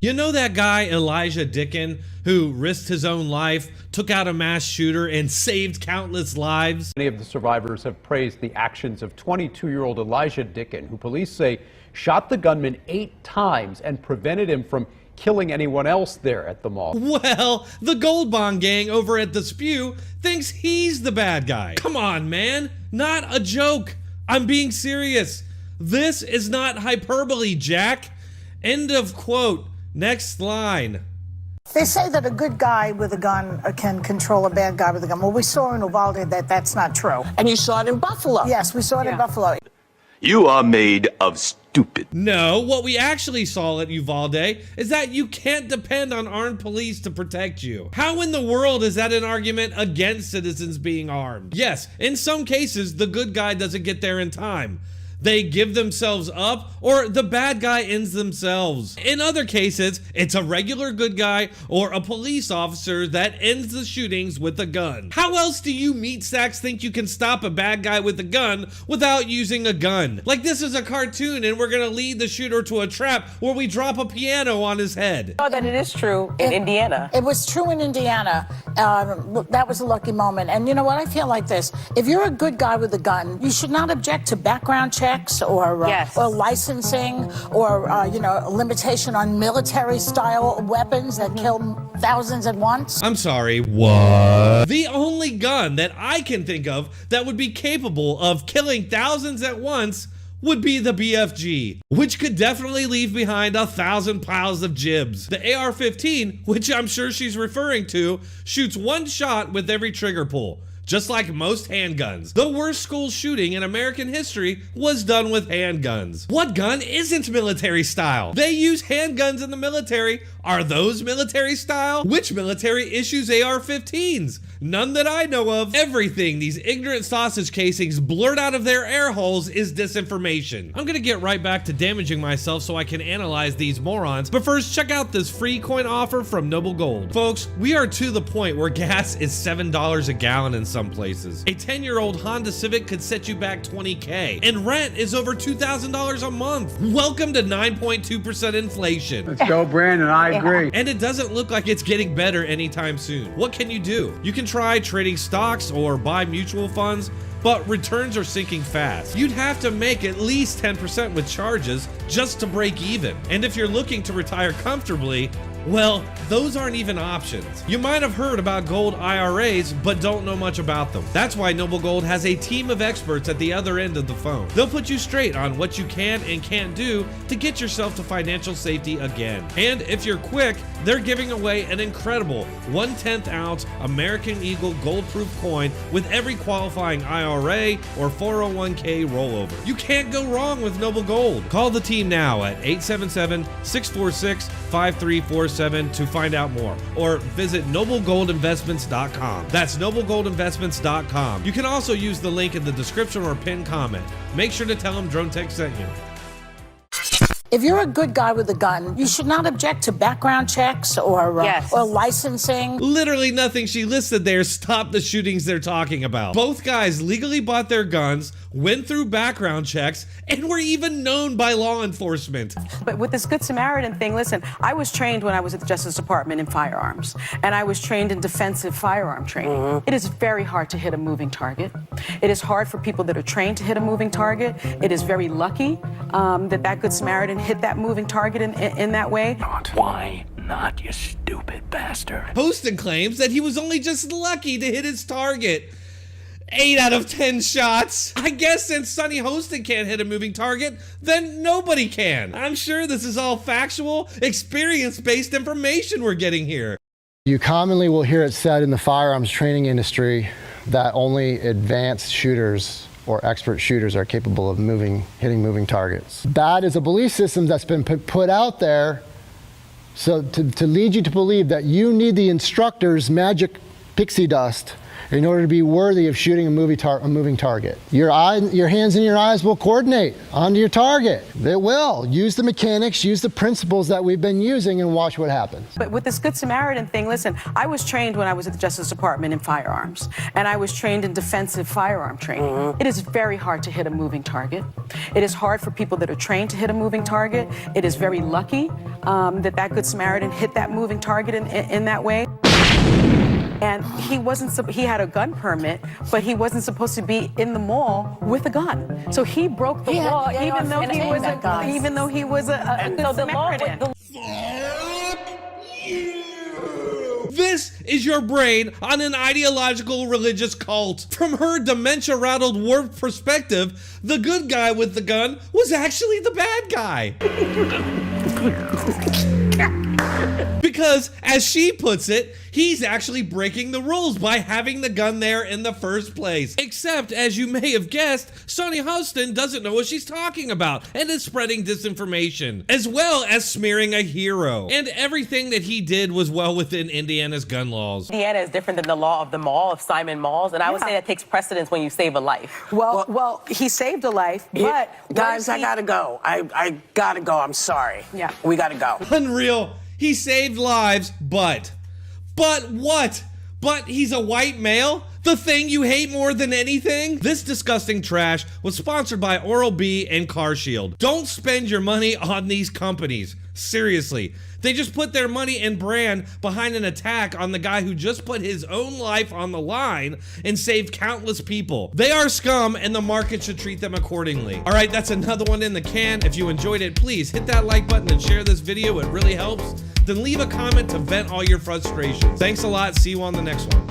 You know that guy Elijah Dickin who risked his own life, took out a mass shooter, and saved countless lives? Many of the survivors have praised the actions of 22-year-old Elijah Dickin, who police say shot the gunman 8 times and prevented him from killing anyone else there at the mall. Well, the Gold Bond gang over at the Spew thinks he's the bad guy. Come on, man. Not a joke. I'm being serious. This is not hyperbole, Jack. End of quote. Next line. They say that a good guy with a gun can control a bad guy with a gun. Well, we saw in Uvalde that that's not true. And you saw it in Buffalo. Yes, we saw it in Buffalo. You are made of stupid. No, what we actually saw at Uvalde is that you can't depend on armed police to protect you. How in the world is that an argument against citizens being armed? Yes, in some cases, the good guy doesn't get there in time. They give themselves up, or the bad guy ends themselves. In other cases, it's a regular good guy or a police officer that ends the shootings with a gun. How else do you meat sacks think you can stop a bad guy with a gun without using a gun? Like this is a cartoon and we're gonna lead the shooter to a trap where we drop a piano on his head. Oh, that it is true in Indiana. It was true in Indiana. That was a lucky moment. And you know what? I feel like this. If you're a good guy with a gun, you should not object to background checks or licensing or a limitation on military-style weapons that kill thousands at once. I'm sorry, what? The only gun that I can think of that would be capable of killing thousands at once would be the BFG, which could definitely leave behind 1,000 piles of jibs. The AR-15, which I'm sure she's referring to, shoots one shot with every trigger pull. Just like most handguns. The worst school shooting in American history was done with handguns. What gun isn't military style? They use handguns in the military. Are those military style? Which military issues AR-15s? None that I know of. Everything these ignorant sausage casings blurt out of their air holes is disinformation. I'm gonna get right back to damaging myself so I can analyze these morons, but first check out this free coin offer from Noble Gold. Folks, we are to the point where gas is $7 a gallon in some places. A 10-year-old Honda Civic could set you back $20K, and rent is over $2,000 a month. Welcome to 9.2% inflation. Let's go, Brandon, I agree. And it doesn't look like it's getting better anytime soon. What can you do? You can try trading stocks or buy mutual funds, but returns are sinking fast. You'd have to make at least 10% with charges just to break even. And if you're looking to retire comfortably, well, those aren't even options. You might have heard about gold IRAs, but don't know much about them. That's why Noble Gold has a team of experts at the other end of the phone. They'll put you straight on what you can and can't do to get yourself to financial safety again. And if you're quick, they're giving away an incredible 1/10 ounce American Eagle gold-proof coin with every qualifying IRA or 401k rollover. You can't go wrong with Noble Gold. Call the team now at 877-646-5347 to find out more, or visit noblegoldinvestments.com. That's noblegoldinvestments.com. You can also use the link in the description or pinned comment. Make sure to tell them Dronetek sent you. If you're a good guy with a gun, you should not object to background checks or licensing. Literally nothing she listed there stopped the shootings they're talking about. Both guys legally bought their guns, went through background checks, and were even known by law enforcement. But with this Good Samaritan thing, listen, I was trained when I was at the Justice Department in firearms, and I was trained in defensive firearm training. It is very hard to hit a moving target. It is hard for people that are trained to hit a moving target. It is very lucky that Good Samaritan hit that moving target in that way. Why not, you stupid bastard? Hostin claims that he was only just lucky to hit his target. 8 out of 10 shots. I guess since Sonny Hostin can't hit a moving target, then nobody can. I'm sure this is all factual, experience-based information we're getting here. You commonly will hear it said in the firearms training industry that only advanced shooters or expert shooters are capable of hitting moving targets. That is a belief system that's been put out there so to lead you to believe that you need the instructor's magic pixie dust in order to be worthy of shooting a moving target. Your hands and your eyes will coordinate onto your target. They will. Use the mechanics, use the principles that we've been using, and watch what happens. But with this Good Samaritan thing, listen, I was trained when I was at the Justice Department in firearms, and I was trained in defensive firearm training. It is very hard to hit a moving target. It is hard for people that are trained to hit a moving target. It is very lucky that Good Samaritan hit that moving target in that way. And he had a gun permit, but he wasn't supposed to be in the mall with a gun. So he broke the law, even though he was a Good Samaritan. This is your brain on an ideological religious cult. From her dementia-rattled, warped perspective, the good guy with the gun was actually the bad guy. Because, as she puts it, he's actually breaking the rules by having the gun there in the first place. Except, as you may have guessed, Sonny Hostin doesn't know what she's talking about and is spreading disinformation, as well as smearing a hero. And everything that he did was well within Indiana's gun laws. Indiana is different than the law of the mall, of Simon Malls, and I would say that takes precedence when you save a life. Well, he saved a life, but... Guys, I gotta go. I gotta go. I'm sorry. Yeah. We gotta go. Unreal. He saved lives, but what? But he's a white male? The thing you hate more than anything? This disgusting trash was sponsored by Oral-B and CarShield. Don't spend your money on these companies. Seriously. They just put their money and brand behind an attack on the guy who just put his own life on the line and saved countless people. They are scum, and the market should treat them accordingly. All right, that's another one in the can. If you enjoyed it, please hit that like button and share this video. It really helps. Then leave a comment to vent all your frustrations. Thanks a lot. See you on the next one.